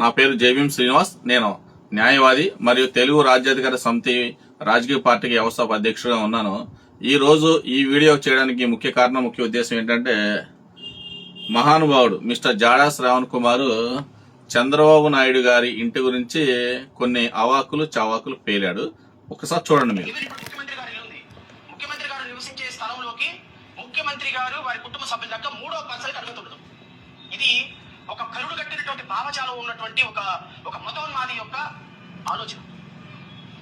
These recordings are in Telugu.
నా పేరు జేబీఎం శ్రీనివాస్. నేను న్యాయవాది మరియు తెలుగు రాజ్యాధికార సమితి రాజకీయ పార్టీకి వ్యవస్థాపక అధ్యక్షుడిగా ఉన్నాను. ఈ రోజు ఈ వీడియో చేయడానికి ముఖ్య కారణం, ముఖ్య ఉద్దేశం ఏంటంటే, మహానుభావుడు మిస్టర్ జాడా శ్రావణ్ కుమార్ చంద్రబాబు నాయుడు గారి ఇంటి గురించి కొన్ని అవాకులు చవాకులు పేలాడు. ఒకసారి చూడండి మీరు. ముఖ్యమంత్రి గారు నివసించే స్థలంలోకి ముఖ్యమంత్రి గారు వారి కుటుంబ సభ్యుల దాకా మూడో పర్సన్కి అడుగుతుండదు. ఇది ఒక కరుడు కట్టినటువంటి భావజాలం ఉన్నటువంటి ఒక మతోన్మాది యొక్క ఆలోచన.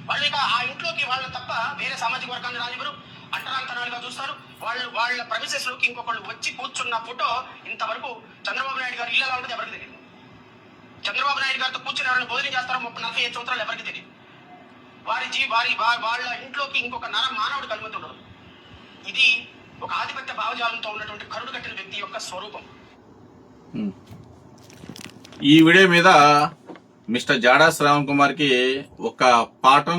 వాళ్ళు ఇక ఆ ఇంట్లోకి వాళ్ళు తప్ప వేరే సామాజిక వర్గాన్ని రానివ్వరు, అంటరాంతరాలుగా చూస్తారు. వాళ్ళ ప్రమిసెస్ లోకి ఇంకొకళ్ళు వచ్చి కూర్చున్న ఫోటో ఇంతవరకు చంద్రబాబు నాయుడు గారు ఇళ్ళ ఉంటుంది ఎవరికి తెలియదు. చంద్రబాబు నాయుడు గారితో కూర్చుని ఎవరైనా భోజనం చేస్తారో 40 సంవత్సరాలు ఎవరికి తెలియదు. వాళ్ళ ఇంట్లోకి ఇంకొక మానవుడు కలుగుతుండదు. ఇది ఒక ఆధిపత్య భావజాలంతో ఉన్నటువంటి కరుడు కట్టిన వ్యక్తి యొక్క స్వరూపం. ఈ వీడియో మీద మిస్టర్ జాడా శ్రావణ్ కుమార్ కి ఒక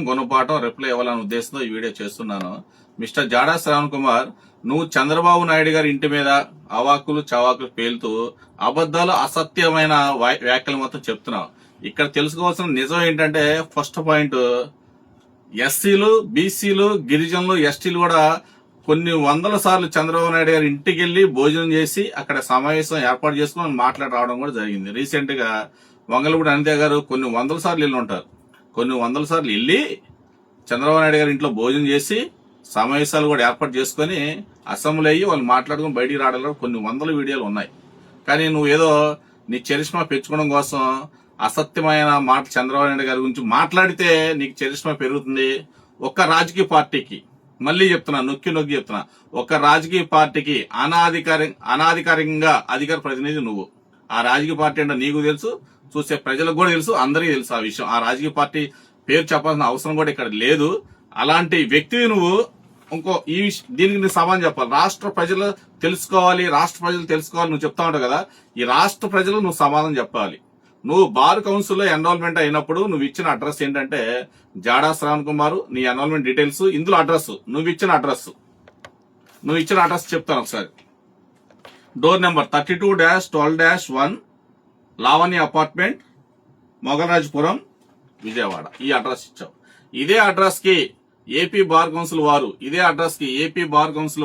గుణపాఠం రిప్లై ఇవ్వాలనే ఉద్దేశంతో ఈ వీడియో చేస్తున్నాను. మిస్టర్ జాడా శ్రావణ్ కుమార్, నువ్వు చంద్రబాబు నాయుడు గారి ఇంటి మీద అవాకులు చవాకులు పేలుతూ అబద్ధాలు, అసత్యమైన వ్యాఖ్యలు మొత్తం చెప్తున్నావు. ఇక్కడ తెలుసుకోవాల్సిన నిజం ఏంటంటే, ఫస్ట్ పాయింట్, ఎస్సీలు, బీసీలు, గిరిజనులు, ఎస్టీలు కూడా కొన్ని వందల సార్లు చంద్రబాబు నాయుడు గారి ఇంటికి వెళ్లి భోజనం చేసి అక్కడ సమావేశం ఏర్పాటు చేసుకుని మాట్లాడి రావడం కూడా జరిగింది. రీసెంట్ గా వంగలపూడి అనిత గారు కొన్ని వందల సార్లు వెళ్ళి ఉంటారు. కొన్ని వందల సార్లు వెళ్ళి చంద్రబాబు నాయుడు గారి ఇంట్లో భోజనం చేసి సమావేశాలు కూడా ఏర్పాటు చేసుకుని అసెంబ్లీ అయ్యి వాళ్ళు మాట్లాడుకుని బయటికి రావడంలో కొన్ని వందల వీడియోలు ఉన్నాయి. కానీ నువ్వు ఏదో నీ చరిష్మా పెంచుకోవడం కోసం అసత్యమైన మాట చంద్రబాబు నాయుడు గారి గురించి మాట్లాడితే నీకు చరిష్మా పెరుగుతుంది. ఒక్క రాజకీయ పార్టీకి, మళ్ళీ చెప్తున్నా, నొక్కి చెప్తున్నా, ఒక రాజకీయ పార్టీకి అనాధికారికంగా అధికార ప్రతినిధి నువ్వు. ఆ రాజకీయ పార్టీ అంటే నీకు తెలుసు, చూసే ప్రజలకు కూడా తెలుసు, అందరికీ తెలుసు ఆ విషయం. ఆ రాజకీయ పార్టీ పేరు చెప్పాల్సిన అవసరం కూడా ఇక్కడ లేదు. అలాంటి వ్యక్తివి నువ్వు దీనికి నీ సమాధానం చెప్పాలి. రాష్ట్ర ప్రజలు తెలుసుకోవాలి నువ్వు చెప్తా ఉంటావు కదా, ఈ రాష్ట్ర ప్రజలు నువ్వు సమాధానం చెప్పాలి. నువ్వు బార్ కౌన్సిల్లో ఎన్రోల్మెంట్ అయినప్పుడు నువ్వు ఇచ్చిన అడ్రస్ ఏంటంటే జాడా శ్రావణ్ కుమార్, నీ ఎన్రోల్మెంట్ డీటెయిల్స్, ఇందులో అడ్రస్, నువ్వు ఇచ్చిన అడ్రస్ చెప్తాను ఒకసారి. Door number 32-12-1 Lavanya apartment, Mogarajapuram, Vijayawada. ఈ అడ్రస్ ఇచ్చావు. ఇదే అడ్రస్ కి ఏపీ బార్ కౌన్సిల్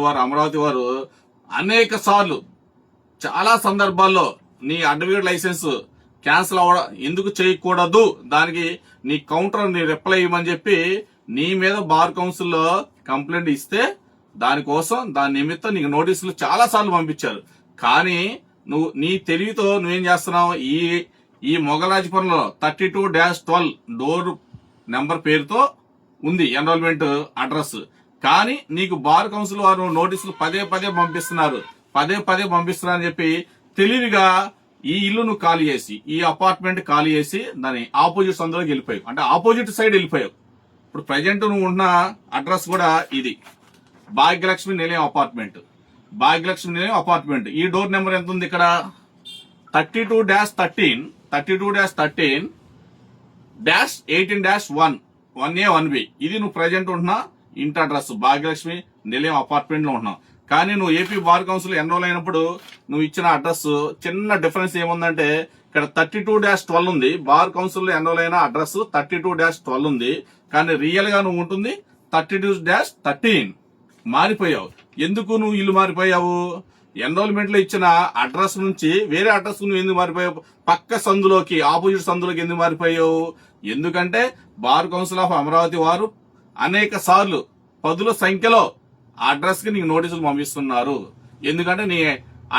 వారు అమరావతి వారు అనేక సార్లు, చాలా సందర్భాల్లో నీ అడ్వకేట్ లైసెన్స్ క్యాన్సిల్ అవ్వడం ఎందుకు చేయకూడదు, దానికి నీ కౌంటర్ నీ రిప్లై ఇవ్వమని చెప్పి నీ మీద బార్ కౌన్సిల్లో కంప్లైంట్ ఇస్తే దాని నిమిత్తం నీకు నోటీసులు చాలా సార్లు పంపించారు. కానీ నీ తెలివితో నువ్వేం చేస్తున్నావు, ఈ మొగరాజపురంలో 32-12 డోర్ నెంబర్ పేరుతో ఉంది ఎన్రోల్మెంట్ అడ్రస్. కానీ నీకు బార్ కౌన్సిల్ వారు నోటీసులు పదే పంపిస్తున్నారని చెప్పి తెలివిగా ఈ ఇల్లు నువ్వు ఖాళీ చేసి, ఈ అపార్ట్మెంట్ ఖాళీ చేసి దాని ఆపోజిట్ సందులోకి వెళ్ళిపోయావు, అంటే ఆపోజిట్ సైడ్ వెళ్ళిపోయావు. ఇప్పుడు ప్రజెంట్ నువ్వు ఉన్న అడ్రస్ కూడా ఇది, భాగ్యలక్ష్మి నిలయం అపార్ట్మెంట్. ఈ డోర్ నెంబర్ ఎంత ఉంది ఇక్కడ, 32-13-18-1 1A 1B. ఇది నువ్వు ప్రజెంట్ ఉంటున్నా ఇంటి అడ్రస్, భాగ్యలక్ష్మి నిలయం అపార్ట్మెంట్ లో ఉంటున్నావు. కానీ నువ్వు ఏపీ బార్ కౌన్సిల్ ఎన్రోల్ అయినప్పుడు నువ్వు ఇచ్చిన అడ్రస్ చిన్న డిఫరెన్స్ ఏముందంటే, ఇక్కడ 32-12 ఉంది, బార్ కౌన్సిల్ లో ఎన్రోల్ అయిన అడ్రస్ 32-12 ఉంది. కానీ రియల్ గా నువ్వు ఉంటుంది 32-13. మారిపోయావు. ఎందుకు నువ్వు ఇల్లు మారిపోయావు? ఎన్రోల్మెంట్ లో ఇచ్చిన అడ్రస్ నుంచి వేరే అడ్రస్ నువ్వు ఎందుకు మారిపోయావు? పక్క సందులోకి, ఆపోజిట్ సందులోకి ఎందుకు మారిపోయావు? ఎందుకంటే బార్ కౌన్సిల్ ఆఫ్ అమరావతి వారు అనేక సార్లు, పదుల సంఖ్యలో అడ్రస్ కి నీకు నోటీసులు పంపిస్తున్నారు. ఎందుకంటే నీ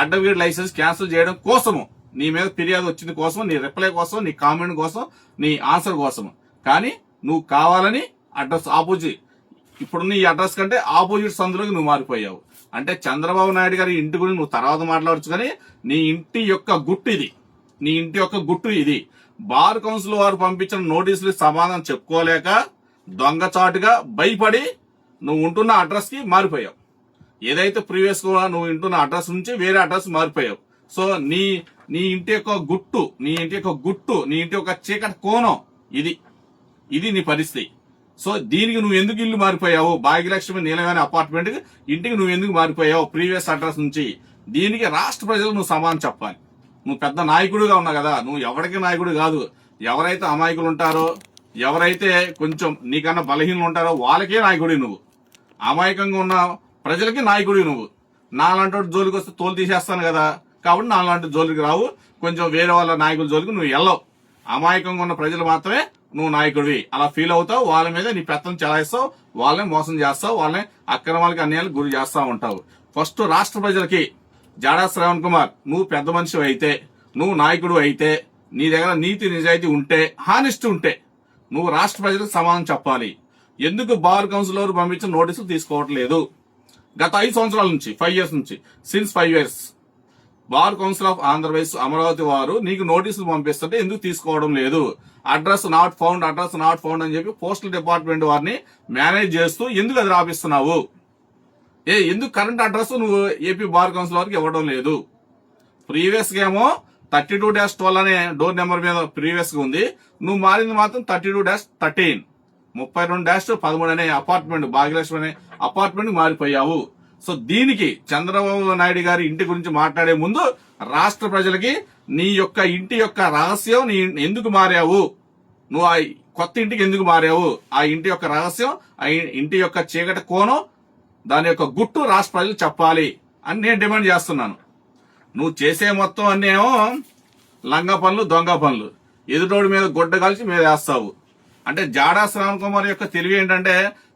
అడ్వకేట్ లైసెన్స్ క్యాన్సిల్ చేయడం కోసము, నీ మీద ఫిర్యాదు వచ్చింది కోసం, నీ రిప్లై కోసం, నీ కామెంట్ కోసం, నీ ఆన్సర్ కోసం. కానీ నువ్వు కావాలని అడ్రస్ ఇప్పుడున్న ఈ అడ్రస్ కంటే ఆపోజిట్ సందులోకి నువ్వు మారిపోయావు. అంటే చంద్రబాబు నాయుడు గారి ఇంటి గురించి నువ్వు తర్వాత మాట్లాడచ్చు, కానీ నీ ఇంటి యొక్క గుట్టు ఇది. బార్ కౌన్సిల్ వారు పంపించిన నోటీసులు సమాధానం చెప్పుకోలేక దొంగచాటుగా భయపడి నువ్వు ఉంటున్న అడ్రస్ కి మారిపోయావు. ఏదైతే ప్రీవియస్ గా నువ్వు ఉంటున్న అడ్రస్ నుంచి వేరే అడ్రస్ మారిపోయావు. సో నీ ఇంటి యొక్క గుట్టు, నీ ఇంటి యొక్క చీకటి కోణం ఇది నీ పరిస్థితి. సో దీనికి నువ్వు ఎందుకు ఇల్లు మారిపోయావు? భాగ్యలక్ష్మి నీలవేణి అపార్ట్మెంట్ ఇంటికి నువ్వు ఎందుకు మారిపోయావు ప్రీవియస్ అడ్రస్ నుంచి? దీనికి రాష్ట్ర ప్రజలు నువ్వు సమాధానం చెప్పాలి. నువ్వు పెద్ద నాయకుడిగా ఉన్నావు కదా, నువ్వు ఎవరికి నాయకుడు కాదు. ఎవరైతే అమాయకులు ఉంటారో, ఎవరైతే కొంచెం నీకన్నా బలహీనలు ఉంటారో వాళ్ళకే నాయకుడి నువ్వు. అమాయకంగా ఉన్న ప్రజలకి నాయకుడి నువ్వు. నాలాంటి జోలికి వస్తే తోలు తీసేస్తాను కదా, కాబట్టి నాలాంటి జోలికి రావు. కొంచెం వేరే వాళ్ళ నాయకుల జోలికి నువ్వు వెళ్ళవు. అమాయకంగా ఉన్న ప్రజలు మాత్రమే నువ్వు నాయకుడివి. అలా ఫీల్ అవుతావు, వాళ్ళ మీద నీ పెత్తనం చెలాయిస్తావు, వాళ్ళని మోసం చేస్తావు, వాళ్ళని అక్రమాలకి అన్యాయాలకు గురి చేస్తా ఉంటావు. ఫస్ట్ రాష్ట్ర ప్రజలకి జాడా శ్రవణ్ కుమార్, నువ్వు పెద్ద మనిషి అయితే, నువ్వు నాయకుడు అయితే, నీ దగ్గర నీతి నిజాయితీ ఉంటే, హానెస్ట్ ఉంటే నువ్వు రాష్ట్ర ప్రజలకు సమాధానం చెప్పాలి. ఎందుకు బార్ కౌన్సిల్ వారు పంపించిన నోటీసులు తీసుకోవట్లేదు? గత 5 సంవత్సరాల నుంచి, 5 years నుంచి, since 5 years bar council of Andhra Pradesh Amaravati వారు నీకు నోటీసులు పంపిస్తుంటే ఎందుకు తీసుకోవడం లేదు? అడ్రస్ నాట్ ఫౌండ్ అని చెప్పి పోస్టల్ డిపార్ట్మెంట్ వారిని మేనేజ్ చేస్తూ ఎందుకు అది రాపిస్తున్నావు? ఎందుకు కరెంట్ అడ్రస్ నువ్వు ఏపీ బార్ కౌన్సిల్ వారికి ఇవ్వడం లేదు? ప్రీవియస్ గా ఏమో 32-12 అనే డోర్ నెంబర్ మీద ప్రీవియస్ గా ఉంది, నువ్వు మారింది మాత్రం 32-13, 32-13 అనే అపార్ట్మెంట్, భాగ్యలక్ష్మి అనే అపార్ట్మెంట్ మారిపోయావు. సో దీనికి చంద్రబాబు నాయుడు గారి ఇంటి గురించి మాట్లాడే ముందు రాష్ట్ర ప్రజలకి నీ యొక్క ఇంటి యొక్క రహస్యం, నీ ఎందుకు మారావు, నువ్వు ఆ కొత్త ఇంటికి ఎందుకు మారావు, ఆ ఇంటి యొక్క రహస్యం, ఆ ఇంటి యొక్క చీకటి కోణం, దాని యొక్క గుట్టు రాష్ట్ర ప్రజలు చెప్పాలి అని నేను డిమాండ్ చేస్తున్నాను. నువ్వు చేసే మొత్తం అన్నేమో లంగా పనులు, దొంగ పనులు, ఎదుటోడి మీద గుడ్డ కలిసి మీద వేస్తావు. అంటే జాడా శ్రవణ్ కుమార్ యొక్క తెలివి ఏంటంటే,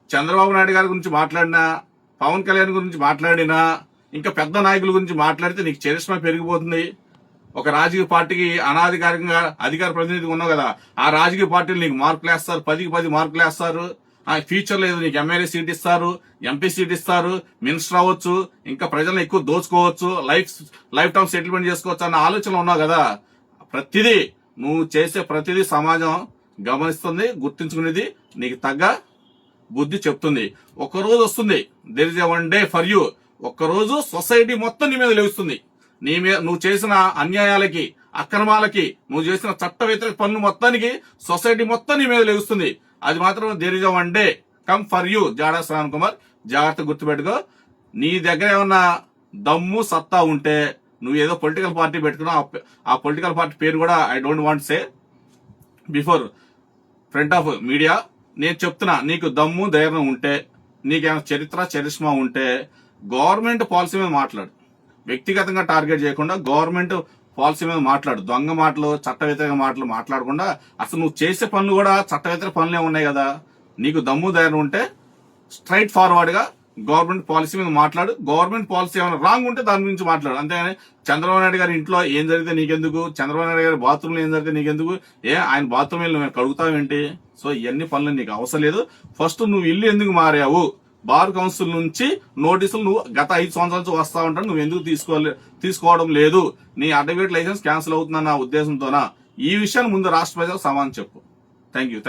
చంద్రబాబు నాయుడు గారి గురించి మాట్లాడినా, పవన్ కళ్యాణ్ గురించి మాట్లాడినా, ఇంకా పెద్ద నాయకుల గురించి మాట్లాడితే నీకు చరిష్మా పెరిగిపోతుంది. ఒక రాజకీయ పార్టీకి అనాధికారికంగా అధికార ప్రతినిధిగా ఉన్నావు కదా, ఆ రాజకీయ పార్టీలు నీకు మార్కులు వేస్తారు, 10కి 10 మార్కులు వేస్తారు. ఆ ఫ్యూచర్ లో నీకు ఎమ్మెల్యే సీట్ ఇస్తారు, ఎంపీ సీట్ ఇస్తారు, మినిస్టర్ అవ్వచ్చు, ఇంకా ప్రజలను ఎక్కువ దోచుకోవచ్చు, లైఫ్ టైం సెటిల్మెంట్ చేసుకోవచ్చు అన్న ఆలోచన ఉన్నావు కదా. ప్రతిదీ నువ్వు చేసే ప్రతిదీ సమాజం గమనిస్తుంది, గుర్తించుకునేది, నీకు తగ్గ బుద్ధి చెప్తుంది. ఒక్కరోజు వస్తుంది, there is a one day for you. ఒక్కరోజు సొసైటీ మొత్తం నీ మీద లేస్తుంది. నీ మీద నువ్వు చేసిన అన్యాయాలకి, అక్రమాలకి, నువ్వు చేసిన చట్ట వ్యతిరేక పనులు మొత్తానికి సొసైటీ మొత్తం నీ మీద లేస్తుంది. అది మాత్రం there is a one day come for you. జాడా శ్రవణ్ కుమార్, జాగ్రత్త గుర్తుపెట్టుకో. నీ దగ్గర ఏమన్నా దమ్ము సత్తా ఉంటే నువ్వు ఏదో పొలిటికల్ పార్టీ పెట్టుకున్నావు, ఆ పొలిటికల్ పార్టీ పేరు కూడా I don't want say before front of media. నేను చెప్తున్నా, నీకు దమ్ము ధైర్యం ఉంటే, నీకేమైనా చరిష్మా ఉంటే గవర్నమెంట్ పాలసీ మీద మాట్లాడు. వ్యక్తిగతంగా టార్గెట్ చేయకుండా గవర్నమెంట్ పాలసీ మీద మాట్లాడు. దొంగ మాటలు, చట్ట వ్యతిరేక మాటలు మాట్లాడకుండా, అసలు నువ్వు చేసే పనులు కూడా చట్ట వ్యతిరేక పనులే ఉన్నాయి కదా. నీకు దమ్ము ధైర్యం ఉంటే స్ట్రైట్ ఫార్వర్డ్ గా గవర్నమెంట్ పాలసీ మీద మాట్లాడు. గవర్నమెంట్ పాలసీ ఏమైనా రాంగ్ ఉంటే దాని గురించి మాట్లాడు. అంతేగాని చంద్రబాబు నాయుడు గారి ఇంట్లో ఏం జరిగితే నీకెందుకు, చంద్రబాబు నాయుడు గారి బాత్రూమ్ లో ఏం జరిగితే నీకెందుకు, ఆయన బాత్రూమ్ వెళ్ళి కడుగుతావేంటి? సో ఇవన్నీ పనులు నీకు అవసరం లేదు. ఫస్ట్ నువ్వు ఇల్లు ఎందుకు మారావు? బార్ కౌన్సిల్ నుంచి నోటీసులు నువ్వు గత 5 సంవత్సరాల నుంచి వస్తా ఉంటాడు, నువ్వు ఎందుకు తీసుకోవడం లేదు? నీ అడ్వకేట్ లైసెన్స్ క్యాన్సిల్ అవుతుందన్న ఉద్దేశంతోనా? ఈ విషయాన్ని ముందు రాష్ట్ర ప్రజలకు సమాధానం చెప్పు. Thank you.